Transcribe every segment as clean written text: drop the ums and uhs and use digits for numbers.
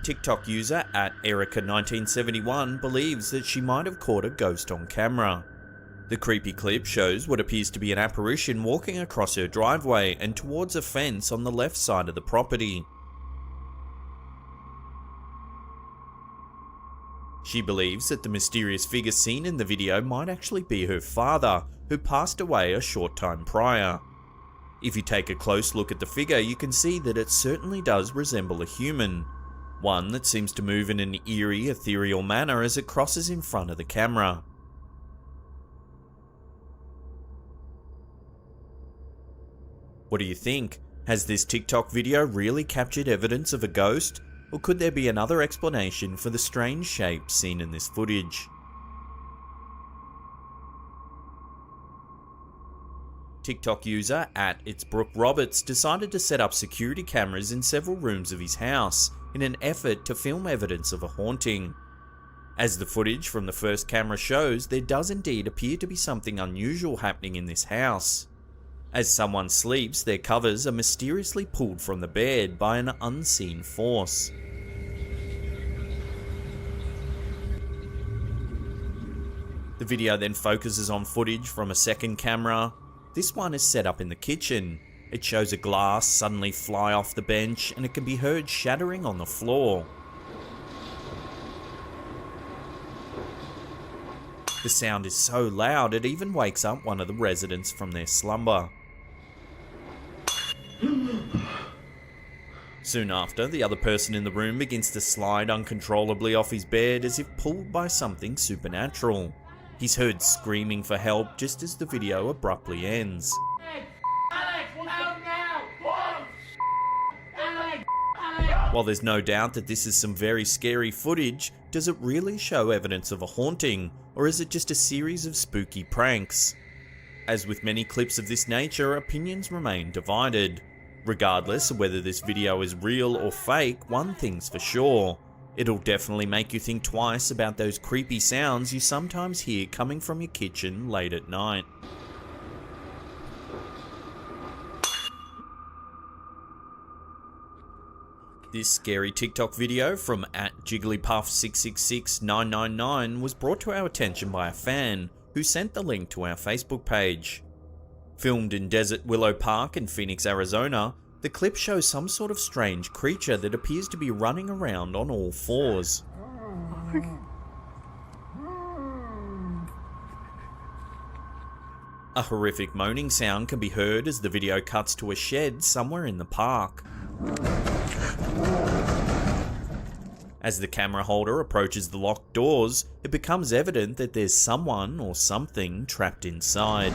TikTok user @Erica1971 believes that she might have caught a ghost on camera. The creepy clip shows what appears to be an apparition walking across her driveway and towards a fence on the left side of the property. She believes that the mysterious figure seen in the video might actually be her father, who passed away a short time prior. If you take a close look at the figure, you can see that it certainly does resemble a human, one that seems to move in an eerie, ethereal manner as it crosses in front of the camera. What do you think? Has this TikTok video really captured evidence of a ghost? Or could there be another explanation for the strange shape seen in this footage? TikTok user @It'sBrookeRoberts decided to set up security cameras in several rooms of his house in an effort to film evidence of a haunting. As the footage from the first camera shows, there does indeed appear to be something unusual happening in this house. As someone sleeps, their covers are mysteriously pulled from the bed by an unseen force. The video then focuses on footage from a second camera. This one is set up in the kitchen. It shows a glass suddenly fly off the bench and it can be heard shattering on the floor. The sound is so loud it even wakes up one of the residents from their slumber. Soon after, the other person in the room begins to slide uncontrollably off his bed as if pulled by something supernatural. He's heard screaming for help just as the video abruptly ends. While there's no doubt that this is some very scary footage, does it really show evidence of a haunting, or is it just a series of spooky pranks? As with many clips of this nature, opinions remain divided. Regardless of whether this video is real or fake, one thing's for sure. It'll definitely make you think twice about those creepy sounds you sometimes hear coming from your kitchen late at night. This scary TikTok video from @JigglyPuff666999 was brought to our attention by a fan who sent the link to our Facebook page. Filmed in Desert Willow Park in Phoenix, Arizona, the clip shows some sort of strange creature that appears to be running around on all fours. A horrific moaning sound can be heard as the video cuts to a shed somewhere in the park. As the camera holder approaches the locked doors, it becomes evident that there's someone or something trapped inside.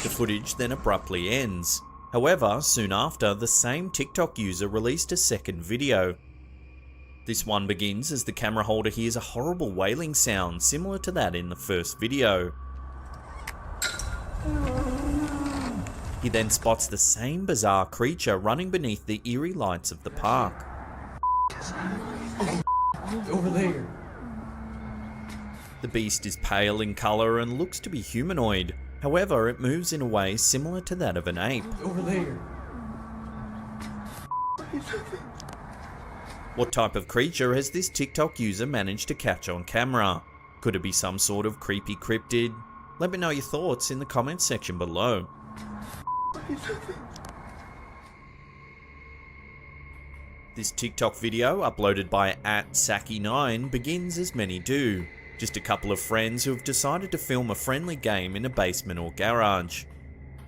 The footage then abruptly ends. However, soon after, the same TikTok user released a second video. This one begins as the camera holder hears a horrible wailing sound similar to that in the first video. He then spots the same bizarre creature running beneath the eerie lights of the park. Over there. The beast is pale in colour and looks to be humanoid. However, it moves in a way similar to that of an ape. Over there. What type of creature has this TikTok user managed to catch on camera? Could it be some sort of creepy cryptid? Let me know your thoughts in the comments section below. This TikTok video, uploaded by @Saki9, begins as many do. Just a couple of friends who have decided to film a friendly game in a basement or garage.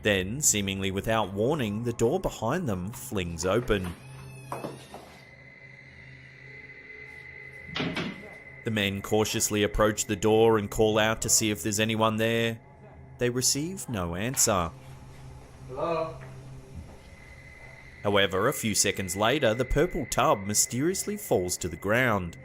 Then, seemingly without warning, the door behind them flings open. The men cautiously approach the door and call out to see if there's anyone there. They receive no answer. Hello? However, a few seconds later, the purple tub mysteriously falls to the ground.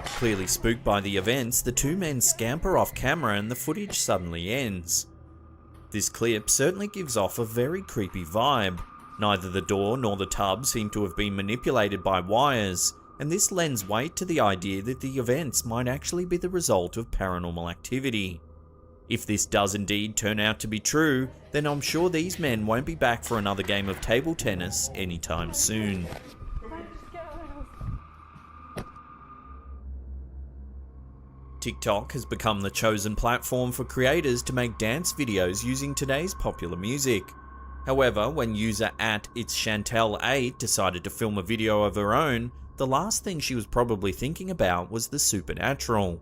Clearly spooked by the events, the two men scamper off camera and the footage suddenly ends. This clip certainly gives off a very creepy vibe. Neither the door nor the tub seem to have been manipulated by wires, and this lends weight to the idea that the events might actually be the result of paranormal activity. If this does indeed turn out to be true, then I'm sure these men won't be back for another game of table tennis anytime soon. TikTok has become the chosen platform for creators to make dance videos using today's popular music. However, when user @𝐿𝐶'Antel8 decided to film a video of her own, the last thing she was probably thinking about was the supernatural.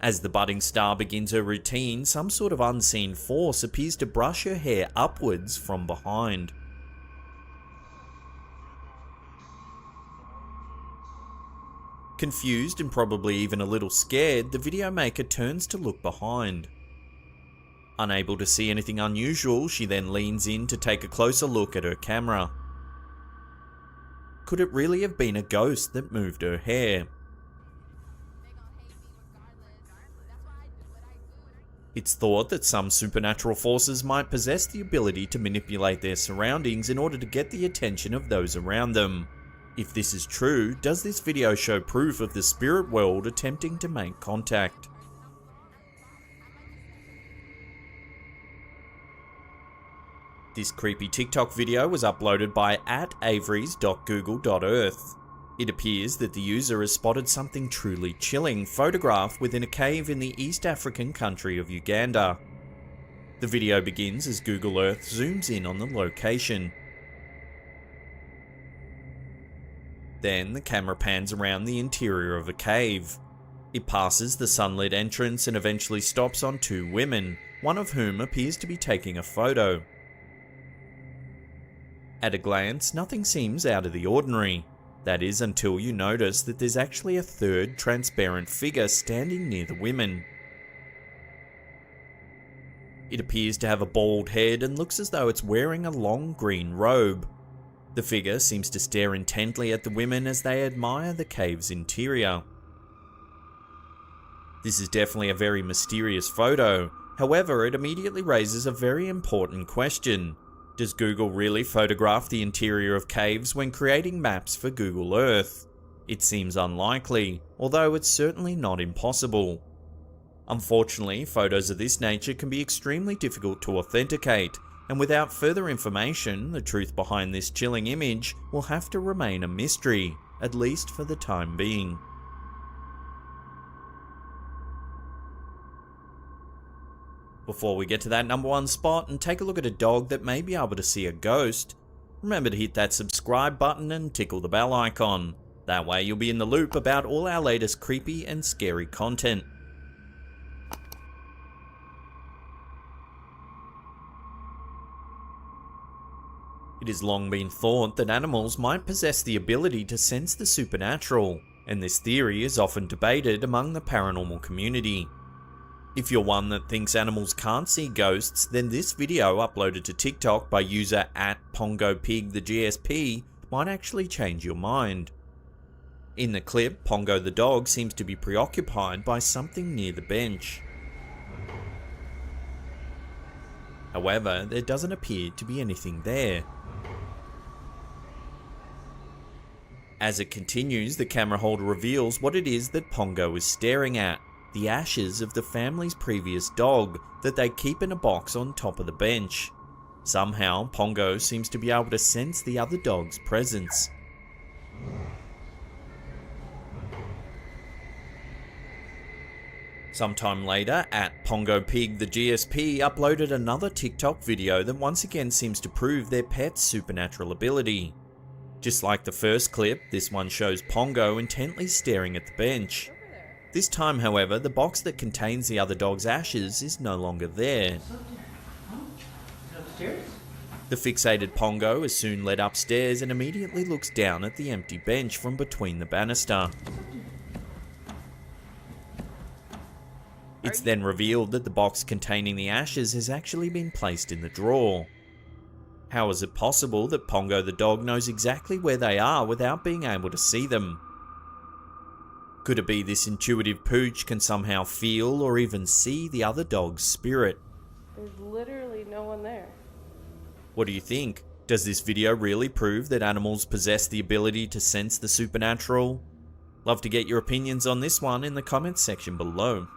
As the budding star begins her routine, some sort of unseen force appears to brush her hair upwards from behind. Confused and probably even a little scared, the video maker turns to look behind. Unable to see anything unusual, she then leans in to take a closer look at her camera. Could it really have been a ghost that moved her hair? It's thought that some supernatural forces might possess the ability to manipulate their surroundings in order to get the attention of those around them. If this is true, does this video show proof of the spirit world attempting to make contact? This creepy TikTok video was uploaded by @avery's.google.earth. It appears that the user has spotted something truly chilling photographed within a cave in the East African country of Uganda. The video begins as Google Earth zooms in on the location. Then the camera pans around the interior of a cave. It passes the sunlit entrance and eventually stops on two women, one of whom appears to be taking a photo. At a glance, nothing seems out of the ordinary. That is, until you notice that there's actually a third transparent figure standing near the women. It appears to have a bald head and looks as though it's wearing a long green robe. The figure seems to stare intently at the women as they admire the cave's interior. This is definitely a very mysterious photo. However, it immediately raises a very important question. Does Google really photograph the interior of caves when creating maps for Google Earth? It seems unlikely, although it's certainly not impossible. Unfortunately, photos of this nature can be extremely difficult to authenticate, and without further information, the truth behind this chilling image will have to remain a mystery, at least for the time being. Before we get to that number one spot and take a look at a dog that may be able to see a ghost, remember to hit that subscribe button and tickle the bell icon. That way you'll be in the loop about all our latest creepy and scary content. It has long been thought that animals might possess the ability to sense the supernatural, and this theory is often debated among the paranormal community. If you're one that thinks animals can't see ghosts, then this video uploaded to TikTok by user @PongoPigTheGSP might actually change your mind. In the clip, Pongo the dog seems to be preoccupied by something near the bench. However, there doesn't appear to be anything there. As it continues, the camera holder reveals what it is that Pongo is staring at. The ashes of the family's previous dog that they keep in a box on top of the bench. Somehow, Pongo seems to be able to sense the other dog's presence. Sometime later, @PongoPigTheGSP uploaded another TikTok video that once again seems to prove their pet's supernatural ability. Just like the first clip, this one shows Pongo intently staring at the bench. This time, however, the box that contains the other dog's ashes is no longer there. The fixated Pongo is soon led upstairs and immediately looks down at the empty bench from between the banister. It's then revealed that the box containing the ashes has actually been placed in the drawer. How is it possible that Pongo the dog knows exactly where they are without being able to see them? Could it be this intuitive pooch can somehow feel or even see the other dog's spirit? There's literally no one there. What do you think? Does this video really prove that animals possess the ability to sense the supernatural? Love to get your opinions on this one in the comments section below.